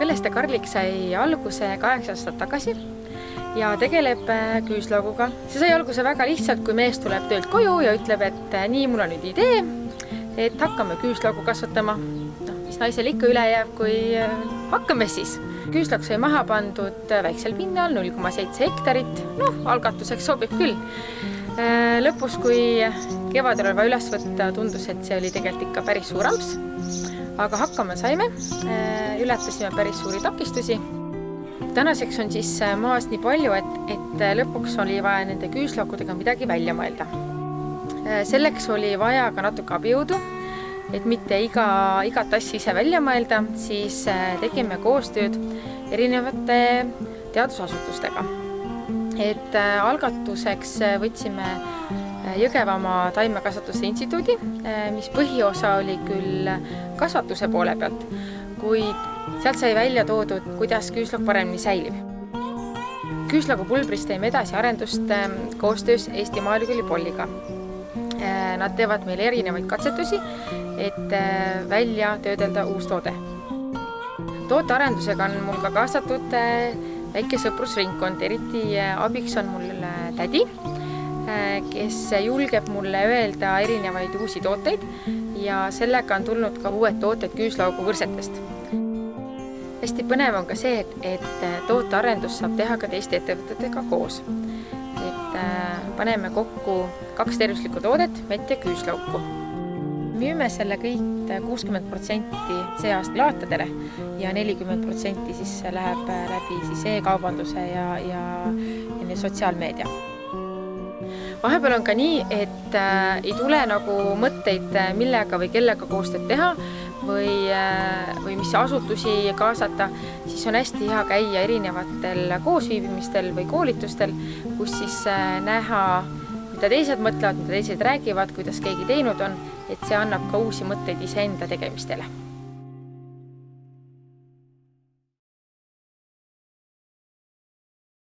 Kõlleste Karlik sai alguse 8 aastat tagasi ja tegeleb küüslauguga. See sai alguse väga lihtsalt, kui mees tuleb töölt koju ja ütleb, et nii, mul on nüüd idee, et hakkame küüslaugu kasvatama. Mis naisel ikka üle jääb, kui hakkame siis. Küüslaug sai maha pandud väiksel pinnal, 0,7 hektarit. Algatuseks sobib küll. Lõpus, kui kevadel oli üles võtta, tundus, et see oli tegelikult ikka päris suur amps. Aga hakkama saime, ületasime päris suuri takistusi. Tänaseks on siis maas nii palju, et lõpuks oli vaja nende küüslaugudega midagi välja mõelda. Selleks oli vaja ka natuke abijõudu, et mitte igat asja ise välja mõelda, siis tegime koostööd erinevate teadusasutustega. Et algatuseks võtsime Jõgevamaa taimekasvatuse instituudi, mis põhiosa oli küll kasvatuse poole pealt, kuid sealt sai välja toodud, kuidas küüslaug paremini säilib. Küüslaugu pulbrist teeme edasi arendust koostöös Eesti Maaülikooli Polliga. Nad teevad meile erinevaid katsetusi, et välja töödelda uus toode. Tootearendusega on mul ka kaasatud väike sõprusringkond, eriti abiks on mul tädi, kes julgeb mulle öelda erinevaid uusi tooteid ja sellega on tulnud ka uued tooted küüslaugu võrsetest. Hästi põnev on ka see, et tootearendus saab teha ka teiste ettevõtetega koos. Et paneme kokku 2 tervislikku toodet, mett ja küüslauku. Müüme selle kõik 60% see-aasta laatadele ja 40% siis läheb läbi e-kaubanduse ja sotsiaalmeedia. Vahepeal on ka nii, et ei tule nagu mõtteid, millega või kellega koostööd teha või mis asutusi kaasata, siis on hästi hea käia erinevatel koosviibimistel või koolitustel, kus siis näha, mida teised mõtlevad, mida teised räägivad, kuidas keegi teinud on, et see annab ka uusi mõtteid iseenda tegemistele.